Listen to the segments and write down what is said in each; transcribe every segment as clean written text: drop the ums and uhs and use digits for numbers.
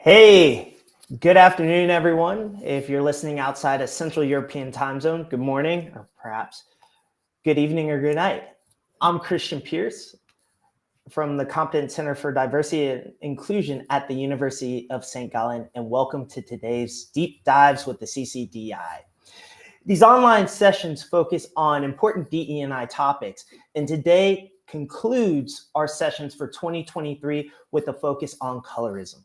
Hey, good afternoon, everyone. If you're listening outside of Central European time zone, good morning, or perhaps good evening or good night. I'm Christian Pierce from the Competent Center for Diversity and Inclusion at the University of St. Gallen, and welcome to today's Deep Dives with the CCDI. These online sessions focus on important DE&I topics, and today concludes our sessions for 2023 with a focus on colorism.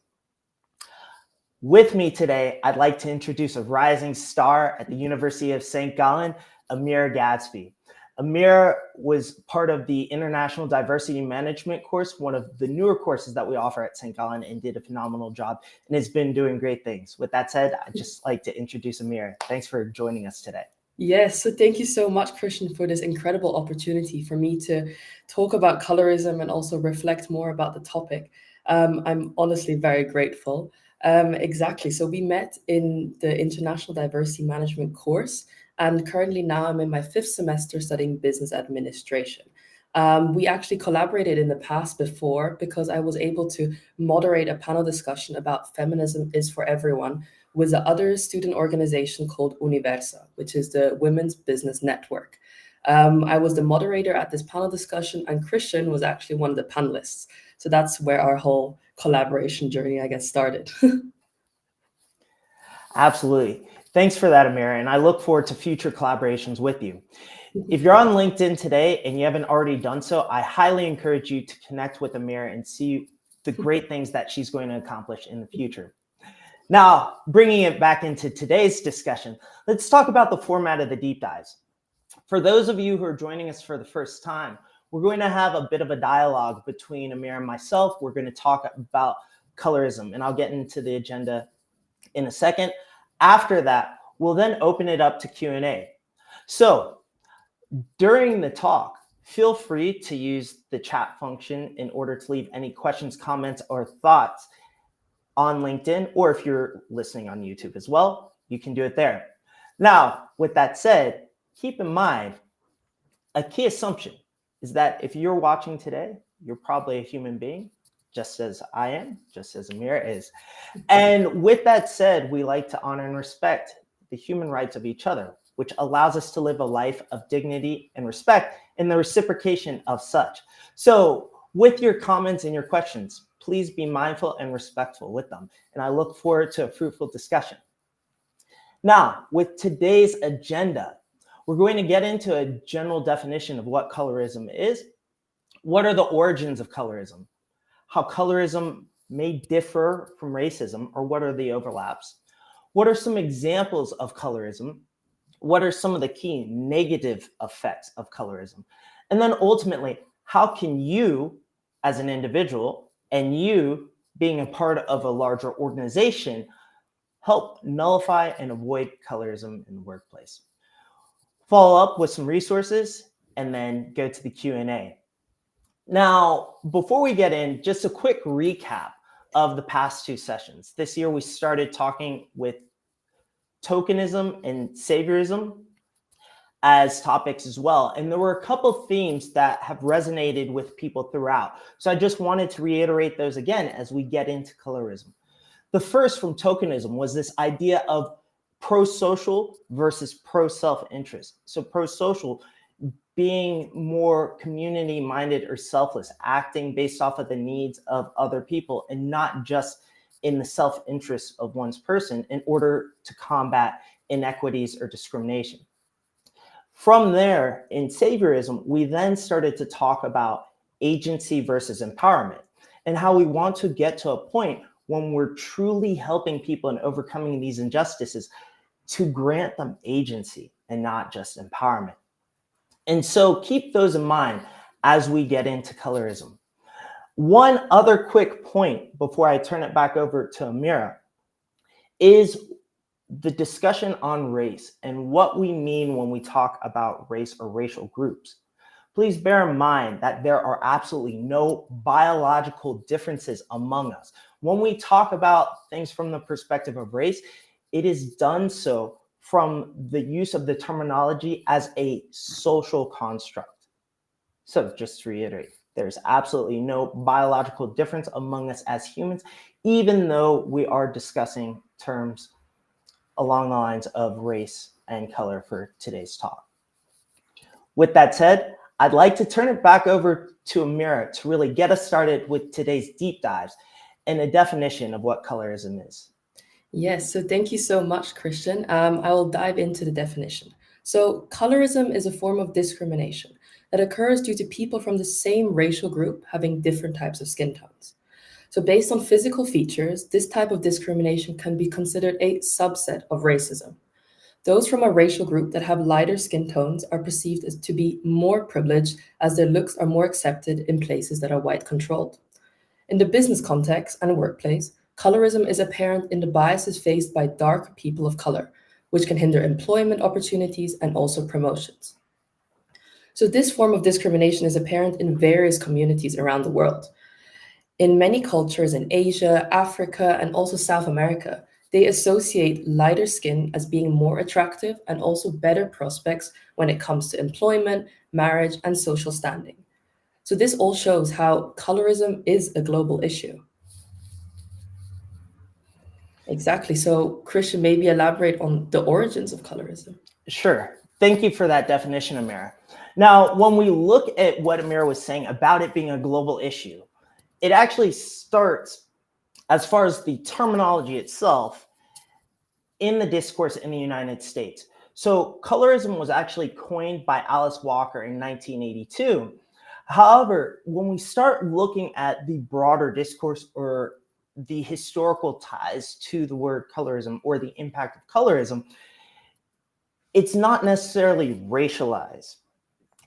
With me today, I'd like to introduce a rising star at the University of St. Gallen, Amir Gadsby. Amir was part of the International Diversity Management course, one of the newer courses that we offer at St. Gallen, and did a phenomenal job and has been doing great things. With that said, I'd just like to introduce Amir. Thanks for joining us today. Yes, so thank you so much, Christian, for this incredible opportunity for me to talk about colorism and also reflect more about the topic. I'm honestly very grateful. Exactly. So we met in the International Diversity Management course, and currently now I'm in my 5th semester studying business administration. We actually collaborated in the past before because I was able to moderate a panel discussion about feminism is for everyone with the other student organization called Universa, which is the Women's Business Network. I was the moderator at this panel discussion, and Christian was actually one of the panelists. So that's where our whole collaboration journey, I guess, started. Absolutely. Thanks for that, Amir, and I look forward to future collaborations with you. If you're on LinkedIn today and you haven't already done so, I highly encourage you to connect with Amir and see the great things that she's going to accomplish in the future. Now, bringing it back into today's discussion, let's talk about the format of the deep dives. For those of you who are joining us for the first time, we're going to have a bit of a dialogue between Amir and myself. We're going to talk about colorism, and I'll get into the agenda in a second. After that, we'll then open it up to Q&A. So during the talk, feel free to use the chat function in order to leave any questions, comments, or thoughts on LinkedIn, or if you're listening on YouTube as well, you can do it there. Now, with that said, keep in mind, a key assumption is that if you're watching today, you're probably a human being, just as I am, just as Amir is. And with that said, we like to honor and respect the human rights of each other, which allows us to live a life of dignity and respect and the reciprocation of such. So with your comments and your questions, please be mindful and respectful with them. And I look forward to a fruitful discussion. Now, with today's agenda, we're going to get into a general definition of what colorism is. What are the origins of colorism? How colorism may differ from racism, or what are the overlaps? What are some examples of colorism? What are some of the key negative effects of colorism? And then ultimately, how can you as an individual and you being a part of a larger organization help nullify and avoid colorism in the workplace? Follow up with some resources and then go to the Q&A. Now, before we get in, just a quick recap of the past 2 sessions. This year, we started talking with tokenism and saviorism as topics as well. And there were a couple themes that have resonated with people throughout. So I just wanted to reiterate those again as we get into colorism. The first from tokenism was this idea of pro-social versus pro-self-interest. So pro-social being more community-minded or selfless, acting based off of the needs of other people and not just in the self-interest of one's person in order to combat inequities or discrimination. From there, in saviorism, we then started to talk about agency versus empowerment and how we want to get to a point when we're truly helping people and overcoming these injustices to grant them agency and not just empowerment. And so keep those in mind as we get into colorism. One other quick point before I turn it back over to Amira is the discussion on race and what we mean when we talk about race or racial groups. Please bear in mind that there are absolutely no biological differences among us. When we talk about things from the perspective of race, it is done so from the use of the terminology as a social construct. So just to reiterate, there's absolutely no biological difference among us as humans. even though we are discussing terms along the lines of race and color for today's talk. With that said, I'd like to turn it back over to Amira to really get us started with today's deep dives and a definition of what colorism is. Yes, so thank you so much, Christian. I will dive into the definition. So, colorism is a form of discrimination that occurs due to people from the same racial group having different types of skin tones. So, based on physical features, this type of discrimination can be considered a subset of racism. Those from a racial group that have lighter skin tones are perceived as to be more privileged as their looks are more accepted in places that are white controlled. In the business context and workplace, colorism is apparent in the biases faced by dark people of color, which can hinder employment opportunities and also promotions. So, this form of discrimination is apparent in various communities around the world. In many cultures in Asia, Africa, and also South America, they associate lighter skin as being more attractive and also better prospects when it comes to employment, marriage, and social standing. So, this all shows how colorism is a global issue. Exactly. So, Christian, maybe elaborate on the origins of colorism. Sure. Thank you for that definition, Amira. Now, when we look at what Amira was saying about it being a global issue, it actually starts, as far as the terminology itself, in the discourse in the United States. So colorism was actually coined by Alice Walker in 1982. However, when we start looking at the broader discourse or the historical ties to the word colorism or the impact of colorism, it's not necessarily racialized.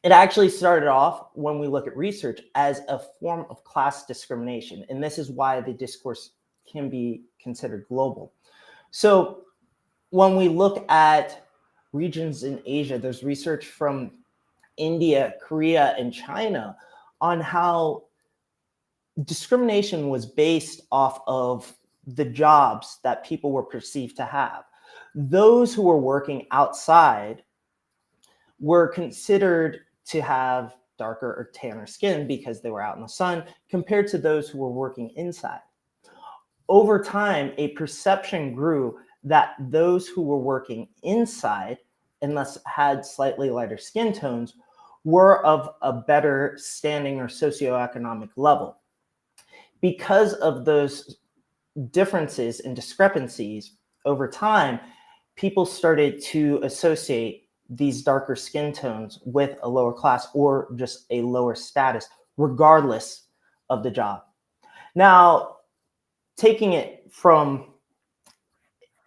It actually started off, when we look at research, as a form of class discrimination. And this is why the discourse can be considered global. So when we look at regions in Asia, there's research from India, Korea, and China on how discrimination was based off of the jobs that people were perceived to have. Those who were working outside were considered to have darker or tanner skin because they were out in the sun compared to those who were working inside. Over time, a perception grew that those who were working inside and thus had slightly lighter skin tones were of a better standing or socioeconomic level. Because of those differences and discrepancies over time, people started to associate these darker skin tones with a lower class or just a lower status, regardless of the job. Now, taking it from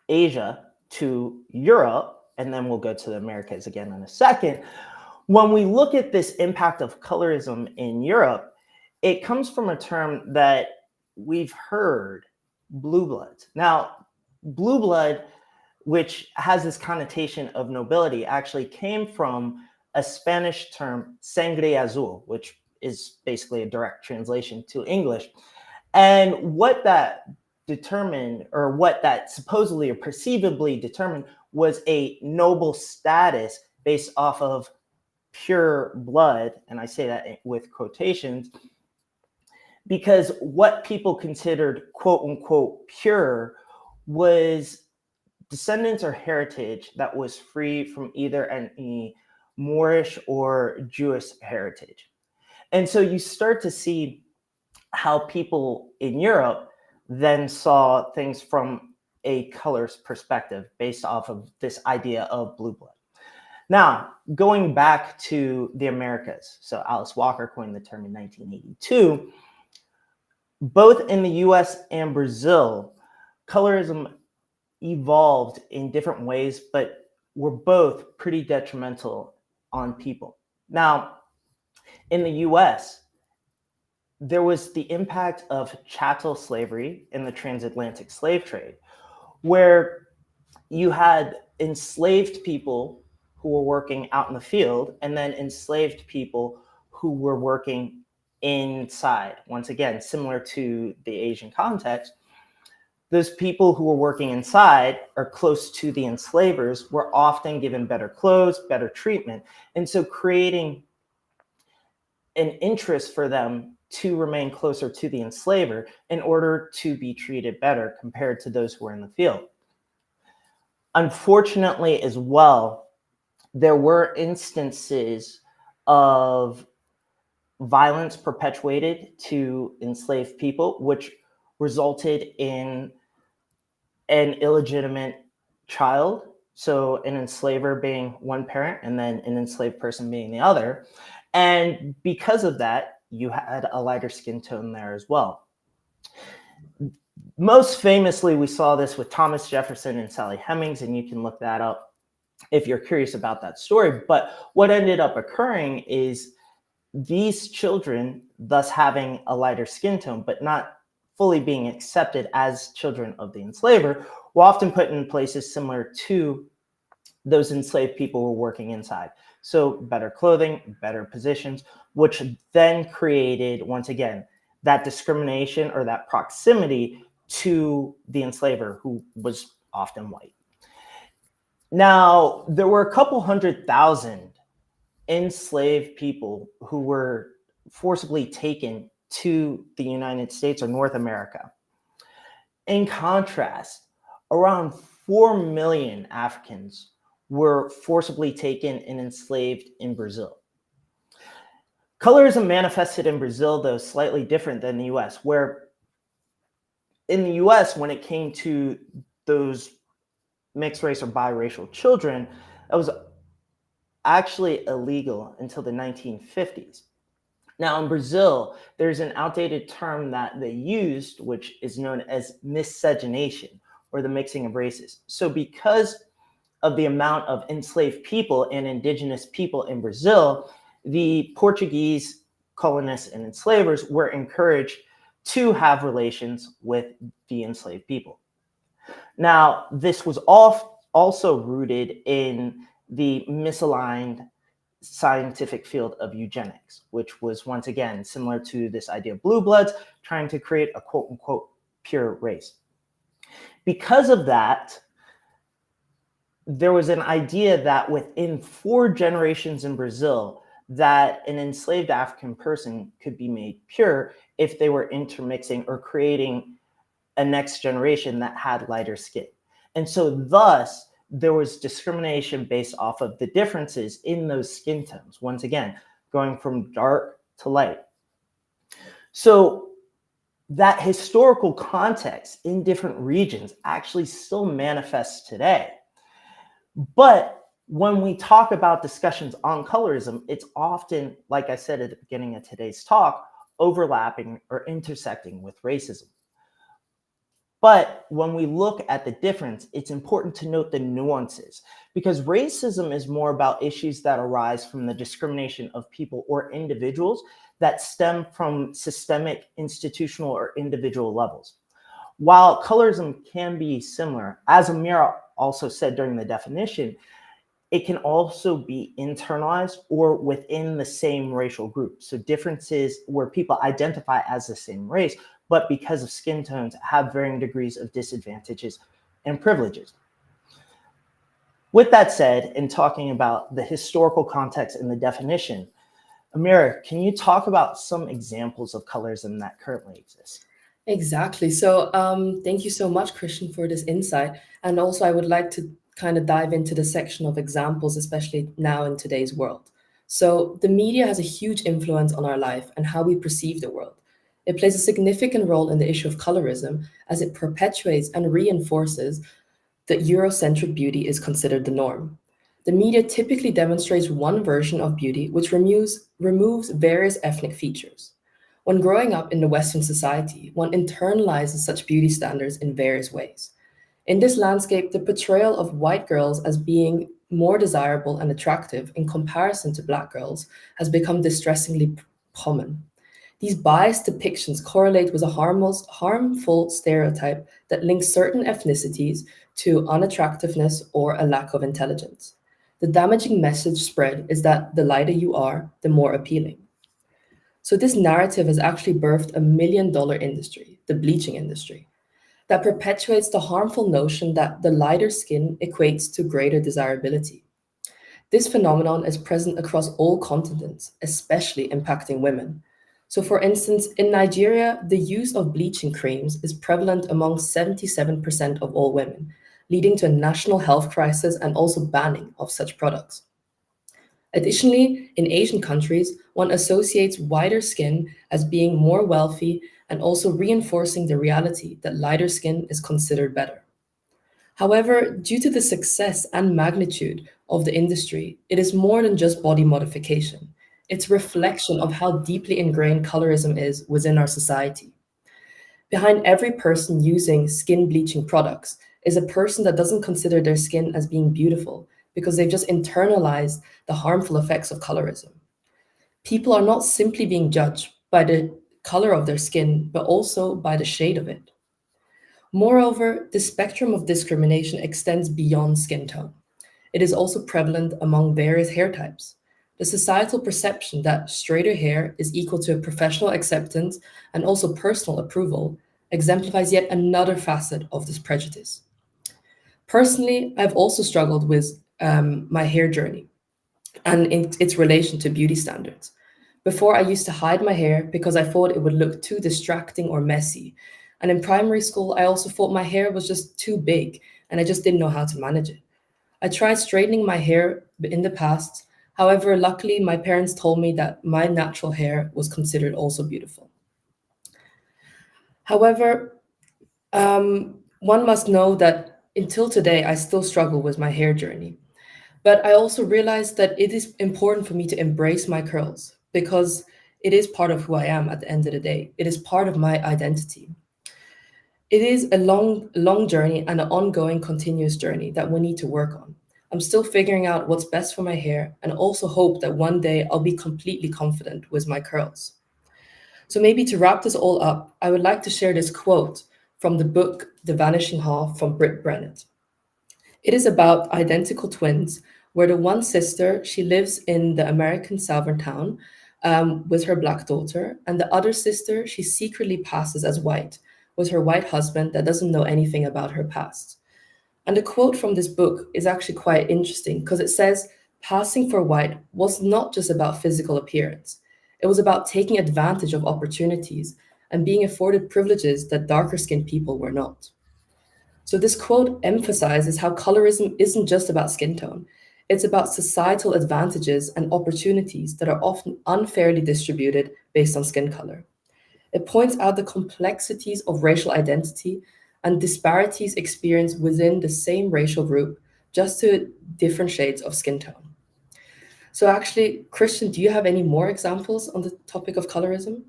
Asia to Europe, and then we'll go to the Americas again in a second. When we look at this impact of colorism in Europe, it comes from a term that we've heard, blue bloods. Now, blue blood, which has this connotation of nobility, actually came from a Spanish term, sangre azul, which is basically a direct translation to English. And what that determined, or what that supposedly or perceivably determined, was a noble status based off of pure blood. And I say that with quotations, because what people considered quote unquote pure was descendants or heritage that was free from either any Moorish or Jewish heritage. And so you start to see how people in Europe then saw things from a color's perspective based off of this idea of blue blood. Now, going back to the Americas, so Alice Walker coined the term in 1982. Both in the US and Brazil, colorism evolved in different ways, but were both pretty detrimental on people. Now, in the US, there was the impact of chattel slavery in the transatlantic slave trade, where you had enslaved people who were working out in the field and then enslaved people who were working inside. Once again, similar to the Asian context, those people who were working inside or close to the enslavers were often given better clothes, better treatment. And so creating an interest for them to remain closer to the enslaver in order to be treated better compared to those who were in the field. Unfortunately, as well, there were instances of violence perpetuated to enslaved people, which resulted in an illegitimate child. So an enslaver being one parent and then an enslaved person being the other. And because of that, you had a lighter skin tone there as well. Most famously, we saw this with Thomas Jefferson and Sally Hemings, and you can look that up if you're curious about that story. But what ended up occurring is these children, thus having a lighter skin tone, but not fully being accepted as children of the enslaver, were often put in places similar to those enslaved people were working inside. So better clothing, better positions, which then created, once again, that discrimination or that proximity to the enslaver, who was often white. Now, there were a couple 100,000 enslaved people who were forcibly taken to the United States or North America. In contrast, around 4 million Africans were forcibly taken and enslaved in Brazil. Colorism manifested in Brazil, though slightly different than the US, where in the US, when it came to those mixed race or biracial children, that was actually illegal until the 1950s. Now, in Brazil, there's an outdated term that they used, which is known as miscegenation, or the mixing of races. So because of the amount of enslaved people and indigenous people in Brazil, the Portuguese colonists and enslavers were encouraged to have relations with the enslaved people. Now, this was also rooted in the misaligned scientific field of eugenics, which was once again similar to this idea of blue bloods, trying to create a quote unquote pure race. Because of that, there was an idea that within 4 generations in Brazil, that an enslaved African person could be made pure if they were intermixing or creating a next generation that had lighter skin. And so thus, there was discrimination based off of the differences in those skin tones, once again, going from dark to light. So that historical context in different regions actually still manifests today. But when we talk about discussions on colorism, it's often, like I said at the beginning of today's talk, overlapping or intersecting with racism. But when we look at the difference, it's important to note the nuances, because racism is more about issues that arise from the discrimination of people or individuals that stem from systemic, institutional, or individual levels. While colorism can be similar, as Amira also said during the definition, it can also be internalized or within the same racial group. So differences where people identify as the same race, but because of skin tones have varying degrees of disadvantages and privileges. With that said, in talking about the historical context and the definition, Amira, can you talk about some examples of colorism that currently exist? Exactly. So thank you so much, Christian, for this insight. And also, I would like to kind of dive into the section of examples, especially now in today's world. So the media has a huge influence on our life and how we perceive the world. It plays a significant role in the issue of colorism as it perpetuates and reinforces that Eurocentric beauty is considered the norm. The media typically demonstrates one version of beauty which removes various ethnic features. When growing up in the Western society, one internalizes such beauty standards in various ways. In this landscape, the portrayal of white girls as being more desirable and attractive in comparison to Black girls has become distressingly common. These biased depictions correlate with a harmful stereotype that links certain ethnicities to unattractiveness or a lack of intelligence. The damaging message spread is that the lighter you are, the more appealing. So this narrative has actually birthed $1 million industry, the bleaching industry, that perpetuates the harmful notion that the lighter skin equates to greater desirability. This phenomenon is present across all continents, especially impacting women. So, for instance, in Nigeria, the use of bleaching creams is prevalent among 77% of all women, leading to a national health crisis and also banning of such products. Additionally, in Asian countries, one associates whiter skin as being more wealthy and also reinforcing the reality that lighter skin is considered better. However, due to the success and magnitude of the industry, it is more than just body modification. It's a reflection of how deeply ingrained colorism is within our society. Behind every person using skin bleaching products is a person that doesn't consider their skin as being beautiful because they've just internalized the harmful effects of colorism. People are not simply being judged by the color of their skin, but also by the shade of it. Moreover, the spectrum of discrimination extends beyond skin tone. It is also prevalent among various hair types. The societal perception that straighter hair is equal to professional acceptance and also personal approval exemplifies yet another facet of this prejudice. Personally, I've also struggled with my hair journey and its relation to beauty standards. Before, I used to hide my hair because I thought it would look too distracting or messy. And in primary school, I also thought my hair was just too big and I just didn't know how to manage it. I tried straightening my hair in the past. However, luckily, my parents told me that my natural hair was considered also beautiful. However, one must know that until today, I still struggle with my hair journey. But I also realized that it is important for me to embrace my curls because it is part of who I am at the end of the day. It is part of my identity. It is a long journey and an ongoing, continuous journey that we need to work on. I'm still figuring out what's best for my hair and also hope that one day I'll be completely confident with my curls. So, maybe to wrap this all up, I would like to share this quote from the book The Vanishing Half from Britt Brennett. It is about identical twins, where the one sister, she lives in the American southern town with her black daughter, and the other sister, she secretly passes as white with her white husband that doesn't know anything about her past. And the quote from this book is actually quite interesting because it says, passing for white was not just about physical appearance. It was about taking advantage of opportunities and being afforded privileges that darker skinned people were not. So this quote emphasizes how colorism isn't just about skin tone. It's about societal advantages and opportunities that are often unfairly distributed based on skin color. It points out the complexities of racial identity and disparities experienced within the same racial group, just to different shades of skin tone. So actually, Christian, do you have any more examples on the topic of colorism?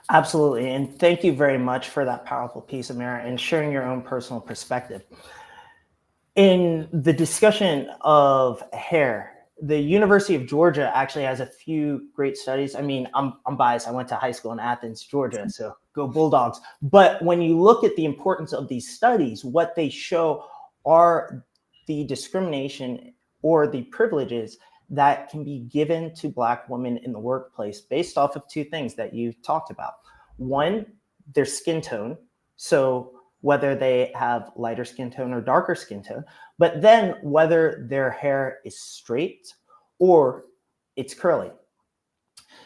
Absolutely. And thank you very much for that powerful piece, Amira, and sharing your own personal perspective. In the discussion of hair, the University of Georgia actually has a few great studies. I mean, I'm biased. I went to high school in Athens, Georgia, so go Bulldogs. But when you look at the importance of these studies, what they show are the discrimination or the privileges that can be given to Black women in the workplace based off of two things that you've talked about. One, their skin tone. So whether they have lighter skin tone or darker skin tone, but then whether their hair is straight or it's curly.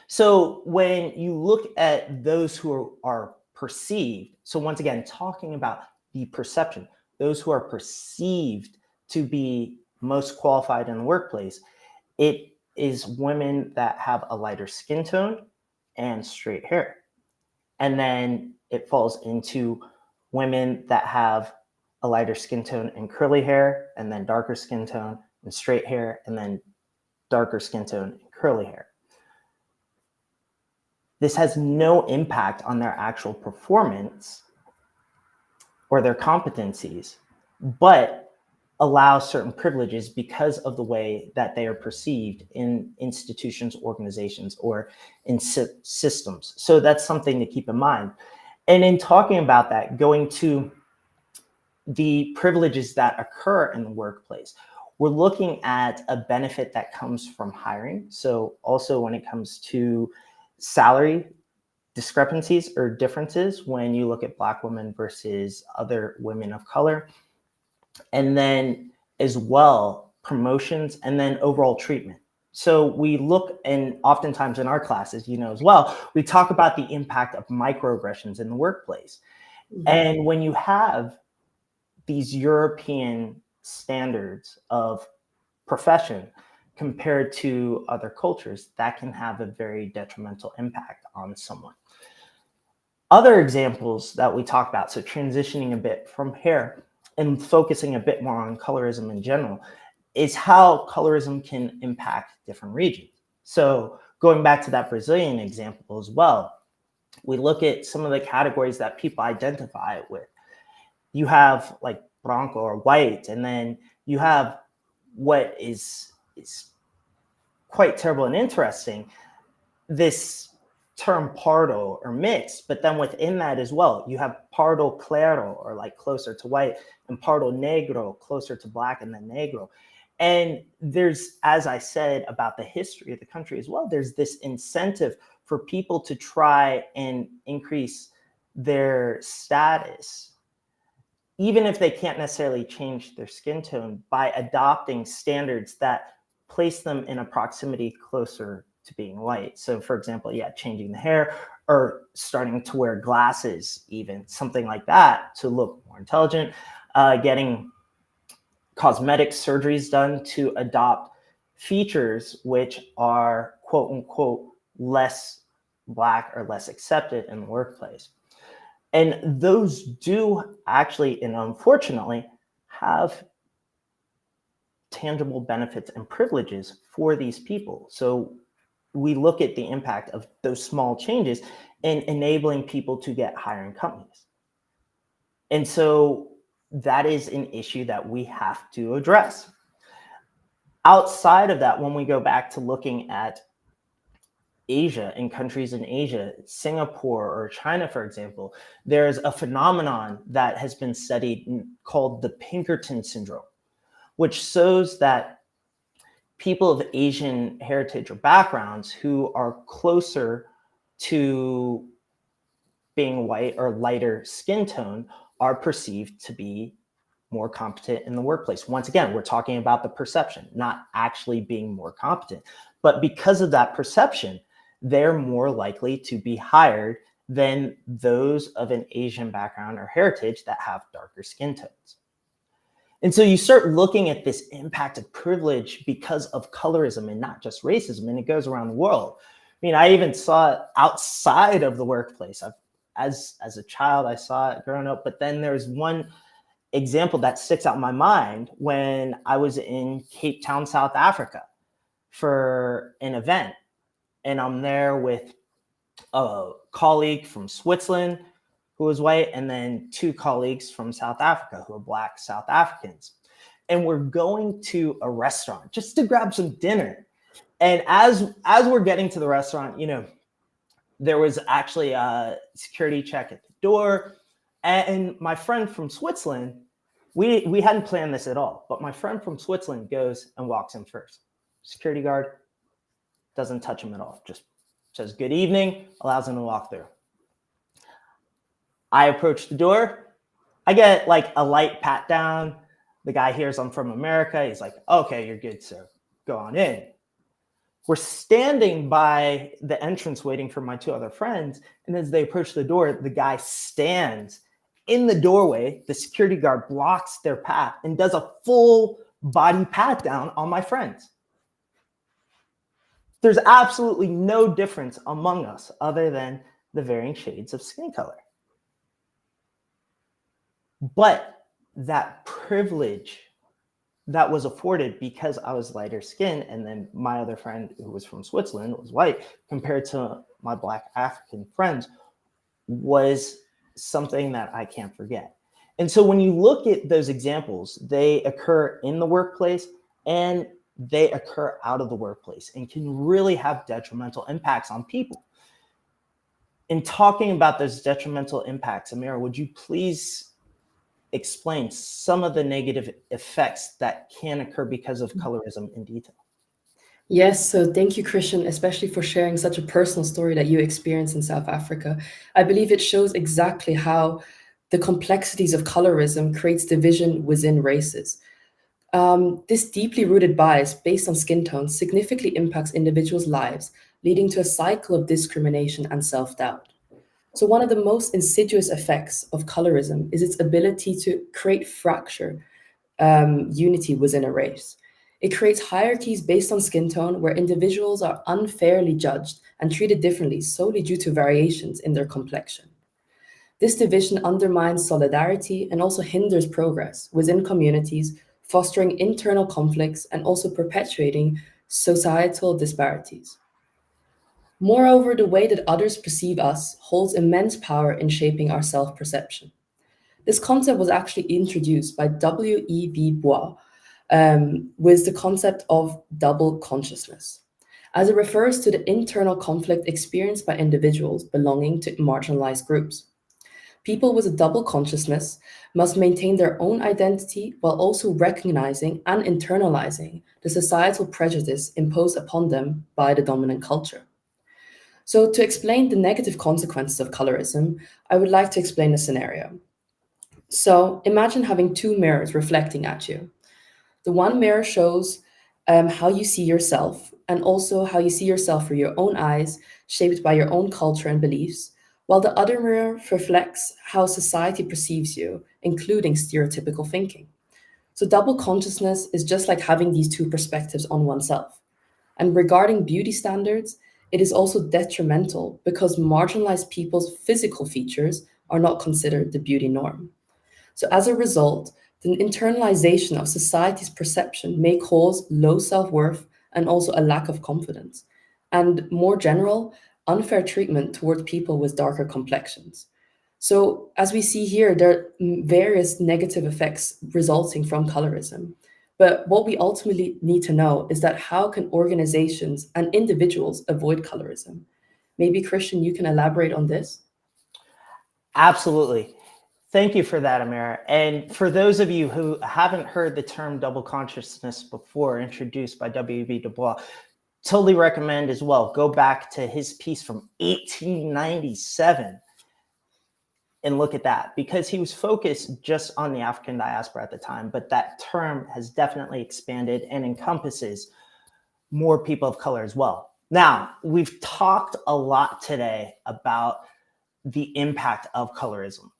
So when you look at those who are perceived, so once again, talking about the perception, those who are perceived to be most qualified in the workplace, it is women that have a lighter skin tone and straight hair. And then it falls into women that have a lighter skin tone and curly hair, and then darker skin tone and straight hair, and then darker skin tone and curly hair. This has no impact on their actual performance or their competencies, but allows certain privileges because of the way that they are perceived in institutions, organizations, or in systems. So that's something to keep in mind. And in talking about that, going to the privileges that occur in the workplace, we're looking at a benefit that comes from hiring. So also when it comes to salary discrepancies or differences, when you look at Black women versus other women of color, and then as well promotions and then overall treatment. So we look, and oftentimes in our classes, as well, we talk about the impact of microaggressions in the workplace. Mm-hmm. And when you have these European standards of profession compared to other cultures, that can have a very detrimental impact on someone. Other examples that we talk about, so transitioning a bit from here and focusing a bit more on colorism in general, is how colorism can impact different regions. So going back to that Brazilian example as well, we look at some of the categories that people identify it with. You have like branco or white, and then you have what is quite terrible and interesting, this term pardo or mixed, but then within that as well, you have pardo claro, or like closer to white, and pardo negro, closer to black, and then negro. And there's, as I said about the history of the country as well, there's this incentive for people to try and increase their status, even if they can't necessarily change their skin tone, by adopting standards that place them in a proximity closer to being white. So for example, changing the hair, or starting to wear glasses, even something like that, to look more intelligent, getting cosmetic surgeries done to adopt features which are quote unquote less black or less accepted in the workplace. And those do actually, and unfortunately, have tangible benefits and privileges for these people. So we look at the impact of those small changes in enabling people to get higher in companies. And so that is an issue that we have to address. Outside of that, when we go back to looking at Asia and countries in Asia, Singapore or China, for example, there's a phenomenon that has been studied called the Pinkerton syndrome, which shows that people of Asian heritage or backgrounds who are closer to being white or lighter skin tone are perceived to be more competent in the workplace. Once again, we're talking about the perception, not actually being more competent. But because of that perception, they're more likely to be hired than those of an Asian background or heritage that have darker skin tones. And so you start looking at this impact of privilege because of colorism and not just racism, and it goes around the world. I mean, I even saw it outside of the workplace. As a child, I saw it growing up, but then there's one example that sticks out in my mind when I was in Cape Town, South Africa for an event. And I'm there with a colleague from Switzerland who was white, and then two colleagues from South Africa who are Black South Africans. And we're going to a restaurant just to grab some dinner. And as we're getting to the restaurant, there was actually a security check at the door. And my friend from Switzerland, we hadn't planned this at all, but my friend from Switzerland goes and walks in first. Security guard doesn't touch him at all, just says good evening, allows him to walk through. I approach the door. I get like a light pat down. The guy hears I'm from America. He's like, okay, you're good, sir. Go on in. We're standing by the entrance waiting for my two other friends. And as they approach the door, the guy stands in the doorway. The security guard blocks their path and does a full body pat down on my friends. There's absolutely no difference among us other than the varying shades of skin color. But that privilege that was afforded because I was lighter skinned, and then my other friend who was from Switzerland was white, compared to my Black African friends, was something that I can't forget. And so when you look at those examples, they occur in the workplace and they occur out of the workplace and can really have detrimental impacts on people. In talking about those detrimental impacts, Amira, would you please explain some of the negative effects that can occur because of colorism in detail? Yes, so thank you, Christian, especially for sharing such a personal story that you experienced in South Africa. I believe it shows exactly how the complexities of colorism creates division within races. This deeply rooted bias based on skin tone significantly impacts individuals' lives, leading to a cycle of discrimination and self-doubt. So one of the most insidious effects of colorism is its ability to create fracture, unity within a race. It creates hierarchies based on skin tone where individuals are unfairly judged and treated differently solely due to variations in their complexion. This division undermines solidarity and also hinders progress within communities, fostering internal conflicts and also perpetuating societal disparities. Moreover, the way that others perceive us holds immense power in shaping our self perception. This concept was actually introduced by W.E.B. Bois with the concept of double consciousness, as it refers to the internal conflict experienced by individuals belonging to marginalized groups. People with a double consciousness must maintain their own identity while also recognizing and internalizing the societal prejudice imposed upon them by the dominant culture. So, to explain the negative consequences of colorism, I would like to explain a scenario. So, imagine having two mirrors reflecting at you. The one mirror shows how you see yourself and also how you see yourself through your own eyes, shaped by your own culture and beliefs, while the other mirror reflects how society perceives you, including stereotypical thinking. So, double consciousness is just like having these two perspectives on oneself. And regarding beauty standards, it is also detrimental because marginalized people's physical features are not considered the beauty norm. So, as a result, the internalization of society's perception may cause low self worth and also a lack of confidence, and more general, unfair treatment toward people with darker complexions. So, as we see here, there are various negative effects resulting from colorism. But what we ultimately need to know is that how can organizations and individuals avoid colorism? Maybe, Christian, you can elaborate on this? Absolutely. Thank you for that, Amira. And for those of you who haven't heard the term double consciousness before, introduced by W.B. Du Bois, totally recommend as well. Go back to his piece from 1897 and look at that, because he was focused just on the African diaspora at the time, but that term has definitely expanded and encompasses more people of color as well. Now, we've talked a lot today about the impact of colorism.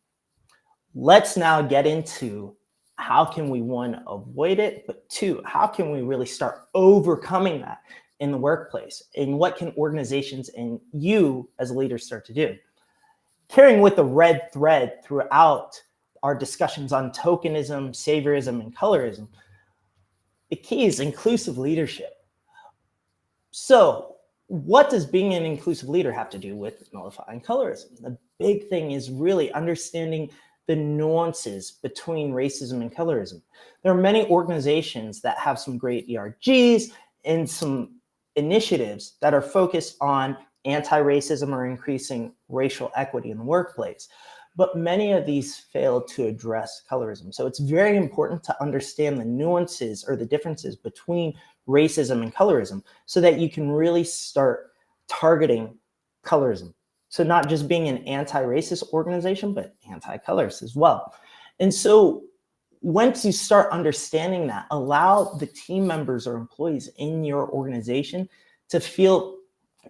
Let's now get into how can we, one, avoid it, but two, how can we really start overcoming that in the workplace? And what can organizations and you as leaders start to do? Carrying with the red thread throughout our discussions on tokenism, saviorism, and colorism, the key is inclusive leadership. So what does being an inclusive leader have to do with nullifying colorism? The big thing is really understanding the nuances between racism and colorism. There are many organizations that have some great ERGs and some initiatives that are focused on anti-racism or increasing racial equity in the workplace. But many of these fail to address colorism. So it's very important to understand the nuances or the differences between racism and colorism so that you can really start targeting colorism. So not just being an anti-racist organization, but anti-colorist as well. And so once you start understanding that, allow the team members or employees in your organization to feel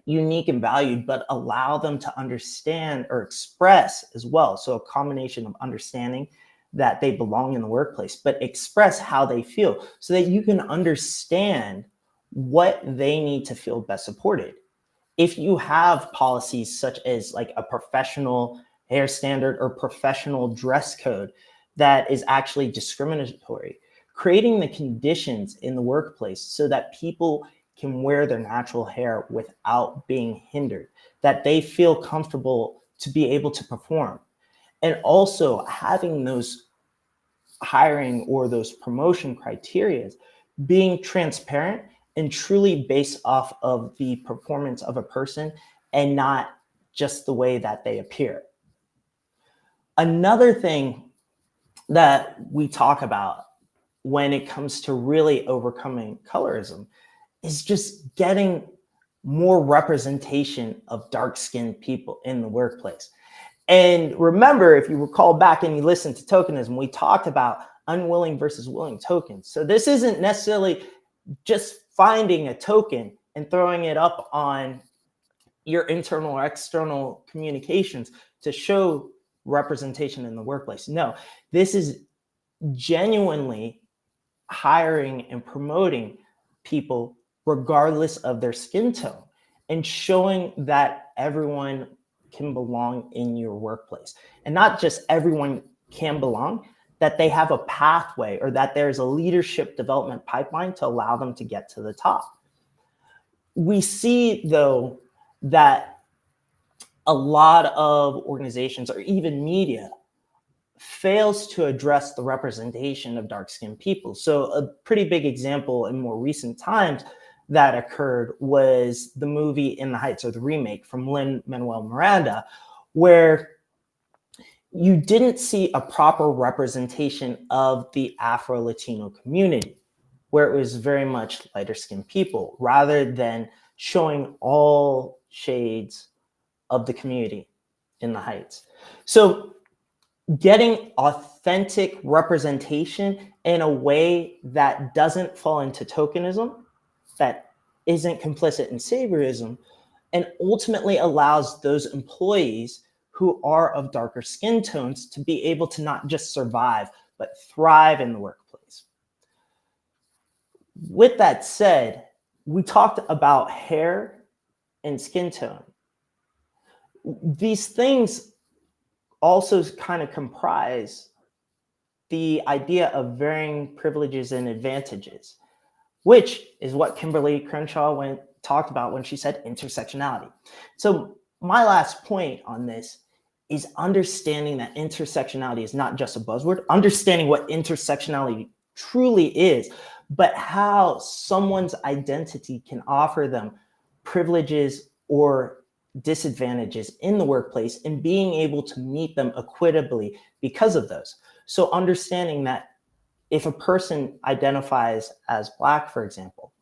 unique and valued, but allow them to understand or express as well. So a combination of understanding that they belong in the workplace, but express how they feel so that you can understand what they need to feel best supported. If you have policies such as like a professional hair standard or professional dress code that is actually discriminatory, creating the conditions in the workplace so that people can wear their natural hair without being hindered, that they feel comfortable to be able to perform. And also having those hiring or those promotion criteria being transparent and truly based off of the performance of a person and not just the way that they appear. Another thing that we talk about when it comes to really overcoming colorism is just getting more representation of dark-skinned people in the workplace. And remember, if you recall back and you listened to Tokenism, we talked about unwilling versus willing tokens. So this isn't necessarily just finding a token and throwing it up on your internal or external communications to show representation in the workplace. No, this is genuinely hiring and promoting people regardless of their skin tone and showing that everyone can belong in your workplace. And not just everyone can belong, that they have a pathway or that there's a leadership development pipeline to allow them to get to the top. We see, though, that a lot of organizations or even media fails to address the representation of dark-skinned people. So a pretty big example in more recent times that occurred was the movie In the Heights, or the remake from Lin-Manuel Miranda, where you didn't see a proper representation of the Afro-Latino community, where it was very much lighter-skinned people, rather than showing all shades of the community in the Heights. So getting authentic representation in a way that doesn't fall into tokenism, that isn't complicit in saviorism, and ultimately allows those employees who are of darker skin tones to be able to not just survive, but thrive in the workplace. With that said, we talked about hair and skin tone. These things also kind of comprise the idea of varying privileges and advantages, which is what Kimberly Crenshaw talked about when she said intersectionality. So my last point on this is understanding that intersectionality is not just a buzzword, understanding what intersectionality truly is, but how someone's identity can offer them privileges or disadvantages in the workplace and being able to meet them equitably because of those. So understanding that if a person identifies as Black, for example,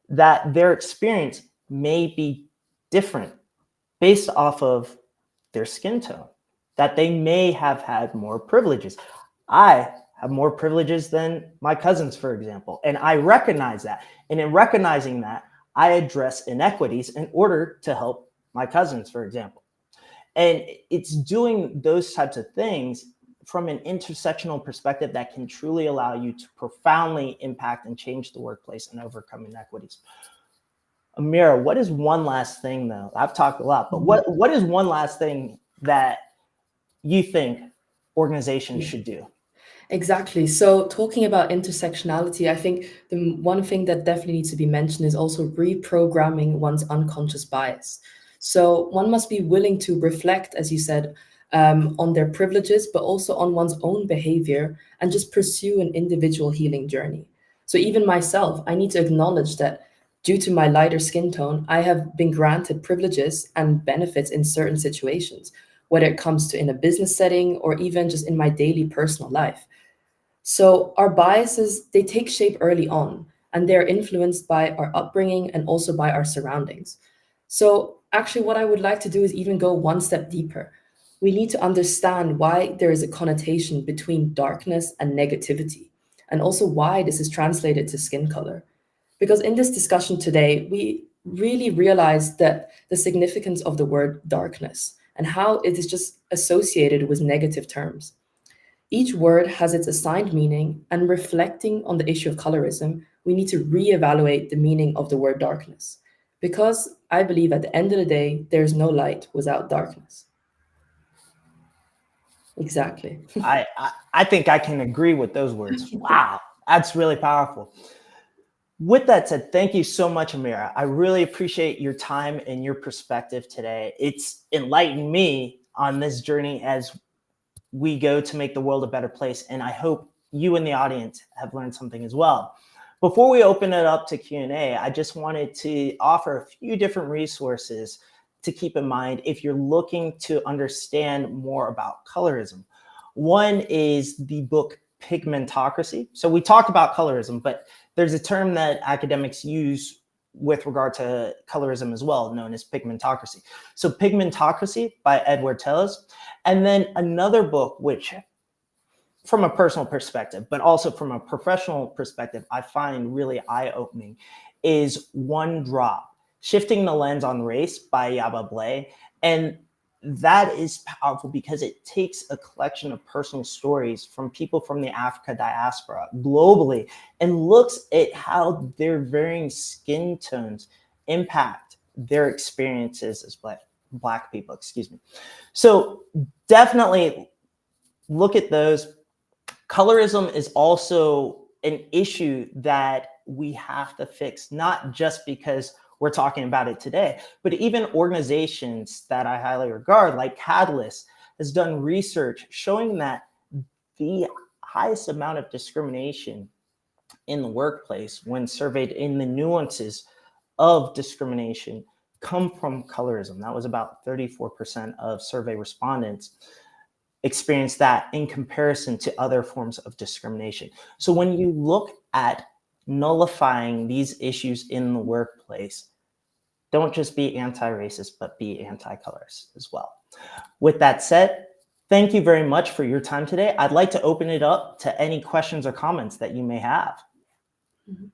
that their experience may be different based off of their skin tone, that they may have had more privileges. I have more privileges than my cousins, for example, and I recognize that. And in recognizing that, I address inequities in order to help my cousins, for example. And it's doing those types of things from an intersectional perspective that can truly allow you to profoundly impact and change the workplace and overcome inequities. Amira, what is one last thing, though? I've talked a lot, but what is one last thing that you think organizations should do? Exactly. So talking about intersectionality, I think the one thing that definitely needs to be mentioned is also reprogramming one's unconscious bias. So one must be willing to reflect, as you said, on their privileges, but also on one's own behavior and just pursue an individual healing journey. So even myself, I need to acknowledge that due to my lighter skin tone, I have been granted privileges and benefits in certain situations, whether it comes to in a business setting or even just in my daily personal life. So our biases, they take shape early on, and they're influenced by our upbringing and also by our surroundings. So actually what I would like to do is even go one step deeper. We need to understand why there is a connotation between darkness and negativity, and also why this is translated to skin color. Because in this discussion today, we really realize that the significance of the word darkness and how it is just associated with negative terms. Each word has its assigned meaning, and reflecting on the issue of colorism, we need to reevaluate the meaning of the word darkness. Because I believe at the end of the day, there's no light without darkness. Exactly. I think I can agree with those words. Wow, that's really powerful. With that said, thank you so much, Amira. I really appreciate your time and your perspective today. It's enlightened me on this journey as we go to make the world a better place. And I hope you in the audience have learned something as well. Before we open it up to Q&A, I just wanted to offer a few different resources to keep in mind if you're looking to understand more about colorism. One is the book Pigmentocracy. So we talked about colorism, but there's a term that academics use with regard to colorism as well, known as pigmentocracy. So Pigmentocracy by Edward Tellez. And then another book, which from a personal perspective, but also from a professional perspective, I find really eye-opening is One Drop, Shifting the Lens on Race by Yaba Blay. And that is powerful because it takes a collection of personal stories from people from the Africa diaspora globally and looks at how their varying skin tones impact their experiences as black people, excuse me. So definitely look at those. Colorism is also an issue that we have to fix, not just because we're talking about it today, but even organizations that I highly regard, like Catalyst, has done research showing that the highest amount of discrimination in the workplace, when surveyed in the nuances of discrimination, come from colorism. That was about 34% of survey respondents experience that in comparison to other forms of discrimination. So when you look at nullifying these issues in the workplace, don't just be anti-racist, but be anti-colorist as well. With that said, thank you very much for your time today. I'd like to open it up to any questions or comments that you may have. Mhm.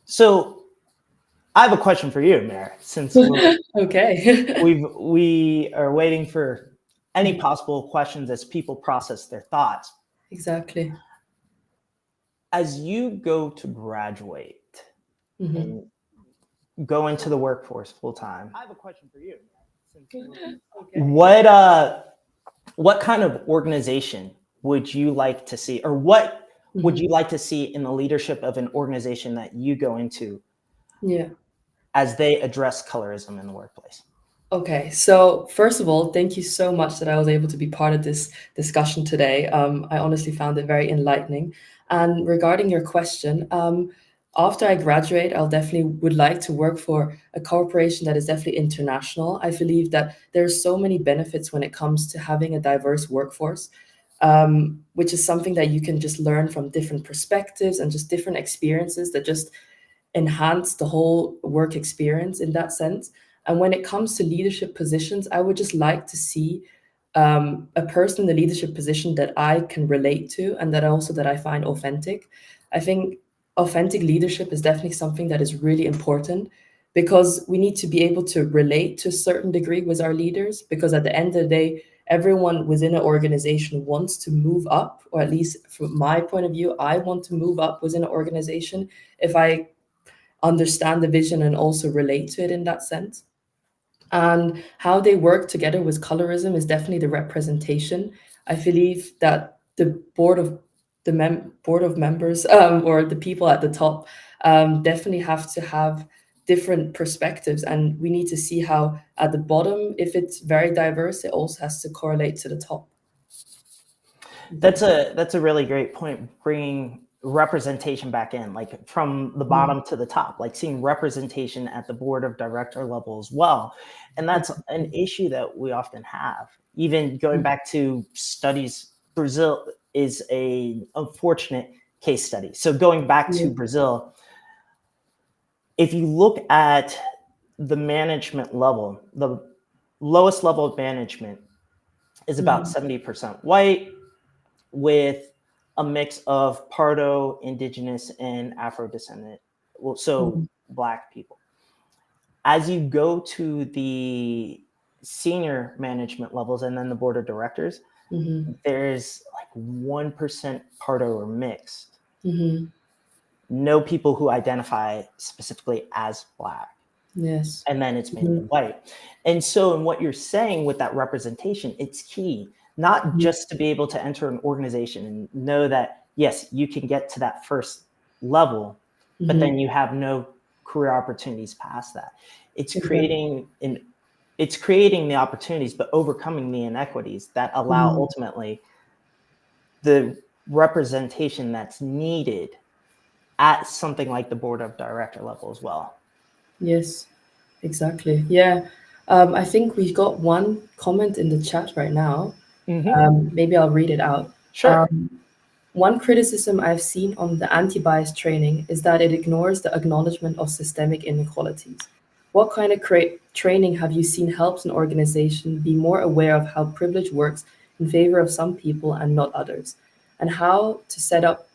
So I have a question for you, Mary, since Okay. we are waiting for any possible questions as people process their thoughts. Exactly. As you go to graduate Mhm. and go into the workforce full time, I have a question for you. Okay. What kind of organization would you like to see, or what would Mhm. you like to see in the leadership of an organization that you go into Yeah. as they address colorism in the workplace? Okay, so first of all, thank you so much that I was able to be part of this discussion today. I honestly found it very enlightening. And regarding your question, after I graduate, I'll definitely would like to work for a corporation that is definitely international. I believe that there's so many benefits when it comes to having a diverse workforce, which is something that you can just learn from different perspectives and just different experiences that just enhance the whole work experience in that sense. And when it comes to leadership positions, I would just like to see a person in the leadership position that I can relate to and that I find authentic. I think authentic leadership is definitely something that is really important because we need to be able to relate to a certain degree with our leaders, because at the end of the day, everyone within an organization wants to move up, or at least from my point of view, I want to move up within an organization if I understand the vision and also relate to it in that sense. And how they work together with colorism is definitely the representation. I believe that the board of members, or the people at the top, definitely have to have different perspectives, and we need to see how at the bottom, if it's very diverse, it also has to correlate to the top. That's a really great point, bringing representation back in, like from the bottom to the top, like seeing representation at the board of director level as well. And that's an issue that we often have. Even going back to studies, Brazil is a unfortunate case study. So going back to Brazil, if you look at the management level, the lowest level of management is about 70% white, with a mix of Pardo, Indigenous, and Afro-descendant, well, so Black people. As you go to the senior management levels and then the board of directors, there's like 1% Pardo or mixed. No people who identify specifically as Black. Yes. And then it's mainly white. And so in what you're saying with that representation, it's key, not just to be able to enter an organization and know that, yes, you can get to that first level, but then you have no career opportunities past that. It's creating the opportunities, but overcoming the inequities that allow ultimately the representation that's needed at something like the board of director level as well. Yes, exactly. Yeah. I think we've got one comment in the chat right now. Maybe I'll read it out. Sure. One criticism I've seen on the anti-bias training is that it ignores the acknowledgement of systemic inequalities. What kind of training have you seen helps an organization be more aware of how privilege works in favor of some people and not others, and how to set up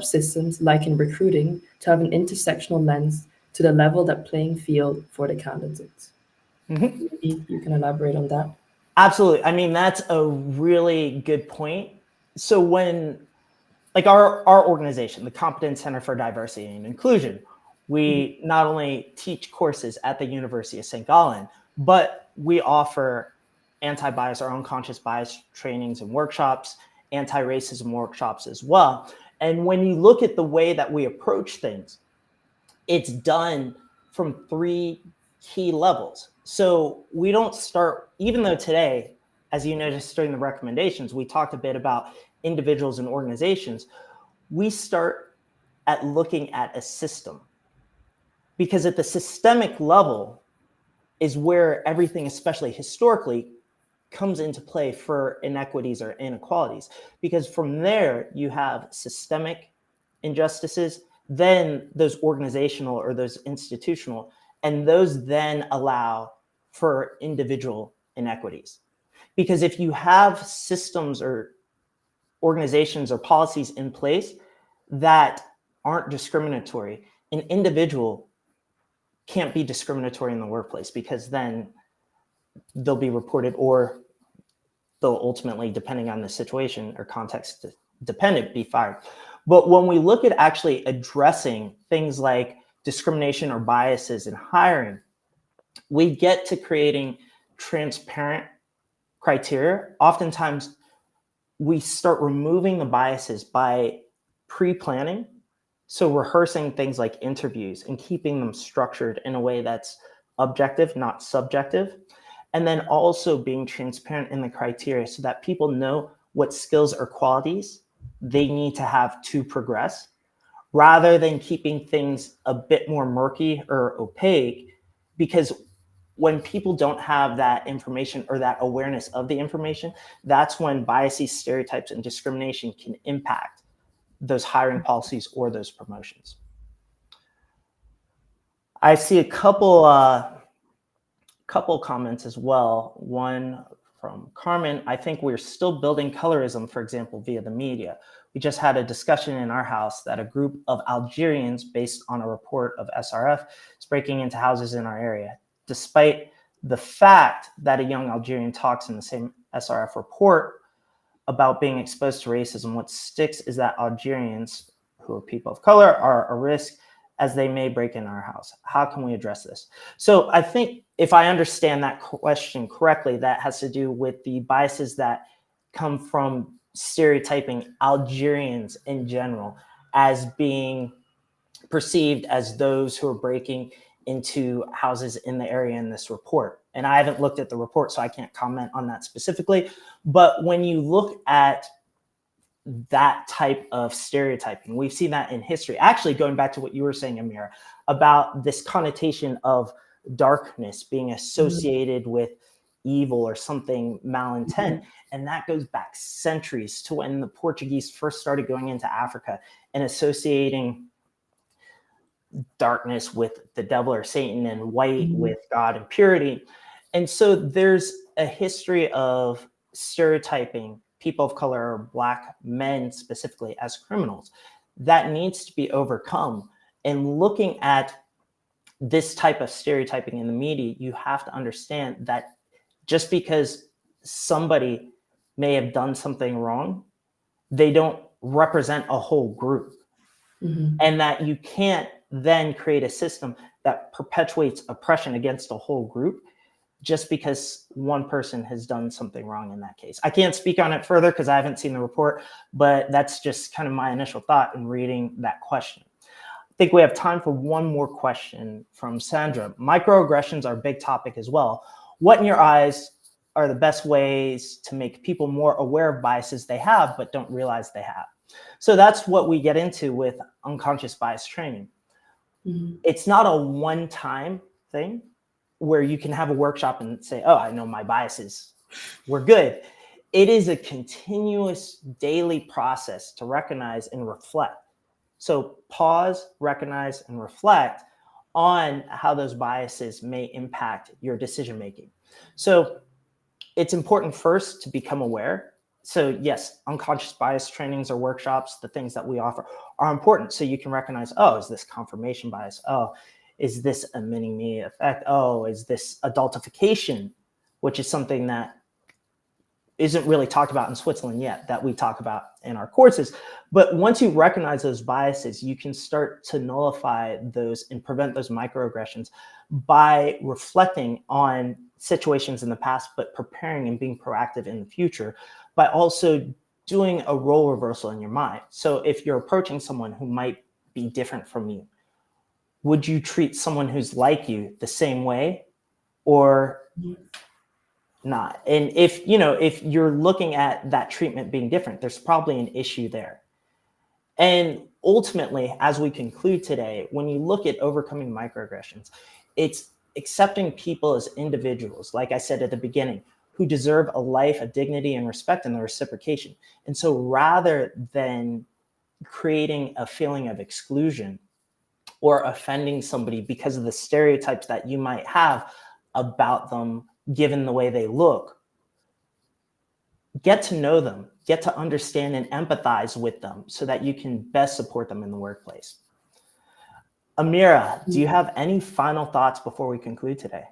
systems like in recruiting to have an intersectional lens to the level that playing field for the candidates? Maybe you can elaborate on that. Absolutely. I mean, that's a really good point. So when, like our organization, the Competence Center for Diversity and Inclusion, we not only teach courses at the University of St. Gallen, but we offer anti-bias or unconscious bias trainings and workshops, anti-racism workshops as well. And when you look at the way that we approach things, it's done from 3 key levels. So we don't start, even though today, as you noticed during the recommendations, we talked a bit about individuals and organizations, we start at looking at a system. Because at the systemic level is where everything, especially historically, comes into play for inequities or inequalities. Because from there, you have systemic injustices, then those organizational or those institutional, and those then allow for individual inequities. Because if you have systems or organizations or policies in place that aren't discriminatory, an individual can't be discriminatory in the workplace, because then they'll be reported, or they'll ultimately, depending on the situation or context dependent, be fired. But when we look at actually addressing things like discrimination or biases in hiring, we get to creating transparent criteria. Oftentimes, we start removing the biases by pre-planning. So rehearsing things like interviews and keeping them structured in a way that's objective, not subjective. And then also being transparent in the criteria so that people know what skills or qualities they need to have to progress, rather than keeping things a bit more murky or opaque. Because when people don't have that information or that awareness of the information, that's when biases, stereotypes, and discrimination can impact those hiring policies or those promotions. I see a couple comments as well. One from Carmen: I think we're still building colorism, for example, via the media. We just had a discussion in our house that a group of Algerians, based on a report of SRF, is breaking into houses in our area. Despite the fact that a young Algerian talks in the same SRF report about being exposed to racism, what sticks is that Algerians, who are people of color, are a risk, as they may break in our house. How can we address this? So I think, if I understand that question correctly, that has to do with the biases that come from stereotyping Algerians in general as being perceived as those who are breaking into houses in the area in this report. And I haven't looked at the report, so I can't comment on that specifically. But when you look at that type of stereotyping, we've seen that in history. Actually, going back to what you were saying, Amira, about this connotation of darkness being associated with evil or something malintent. And that goes back centuries to when the Portuguese first started going into Africa and associating darkness with the devil or Satan, and white with God and purity. And so there's a history of stereotyping people of color, or Black men specifically, as criminals that needs to be overcome. And looking at this type of stereotyping in the media, you have to understand that just because somebody may have done something wrong, they don't represent a whole group. And that you can't then create a system that perpetuates oppression against a whole group just because one person has done something wrong in that case. I can't speak on it further because I haven't seen the report, but that's just kind of my initial thought in reading that question. I think we have time for one more question from Sandra. Microaggressions are a big topic as well. What in your eyes are the best ways to make people more aware of biases they have but don't realize they have? So that's what we get into with unconscious bias training. It's not a one-time thing. where you can have a workshop and say, oh, I know my biases, we're good. It is a continuous daily process to recognize and reflect. So pause, recognize, and reflect on how those biases may impact your decision making. So it's important first to become aware. So yes, unconscious bias trainings or workshops, the things that we offer are important. So you can recognize, oh, is this confirmation bias? Oh, is this a mini-me effect? Oh, is this adultification, which is something that isn't really talked about in Switzerland yet, that we talk about in our courses. But once you recognize those biases, you can start to nullify those and prevent those microaggressions by reflecting on situations in the past, but preparing and being proactive in the future by also doing a role reversal in your mind. So if you're approaching someone who might be different from you, would you treat someone who's like you the same way or not? And if you're looking at that treatment being different, there's probably an issue there. And ultimately, as we conclude today, when you look at overcoming microaggressions, it's accepting people as individuals, like I said at the beginning, who deserve a life of dignity and respect and the reciprocation. And so rather than creating a feeling of exclusion or offending somebody because of the stereotypes that you might have about them given the way they look, get to know them, get to understand and empathize with them so that you can best support them in the workplace. Amira, do you have any final thoughts before we conclude today?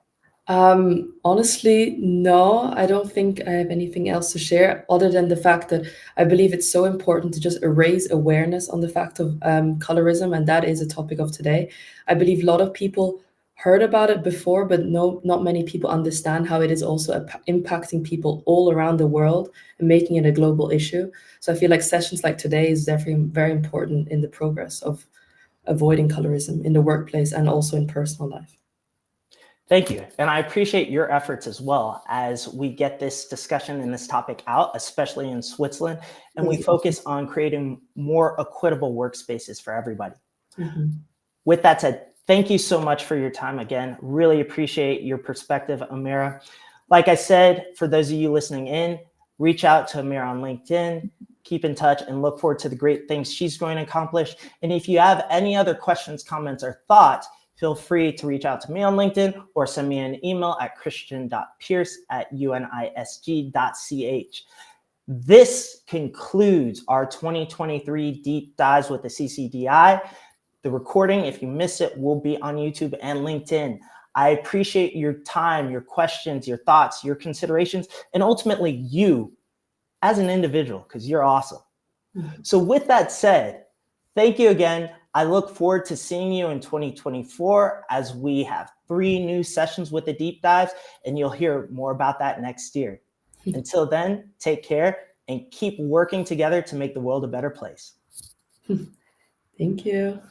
Honestly, no, I don't think I have anything else to share other than the fact that I believe it's so important to just raise awareness on the fact of colorism, and that is a topic of today. I believe a lot of people heard about it before, but not many people understand how it is also impacting people all around the world and making it a global issue. So I feel like sessions like today is definitely very important in the progress of avoiding colorism in the workplace and also in personal life. Thank you. And I appreciate your efforts as well as we get this discussion and this topic out, especially in Switzerland, and we focus on creating more equitable workspaces for everybody. With that said, thank you so much for your time again. Really appreciate your perspective, Amira. Like I said, for those of you listening in, reach out to Amira on LinkedIn, keep in touch, and look forward to the great things she's going to accomplish. And if you have any other questions, comments, or thoughts, feel free to reach out to me on LinkedIn or send me an email at christian.pierce@unisg.ch. This concludes our 2023 Deep Dives with the CCDI. The recording, if you miss it, will be on YouTube and LinkedIn. I appreciate your time, your questions, your thoughts, your considerations, and ultimately you as an individual, because you're awesome. So with that said, thank you again. I look forward to seeing you in 2024 as we have 3 new sessions with the deep dives, and you'll hear more about that next year. Until then, take care and keep working together to make the world a better place. Thank you.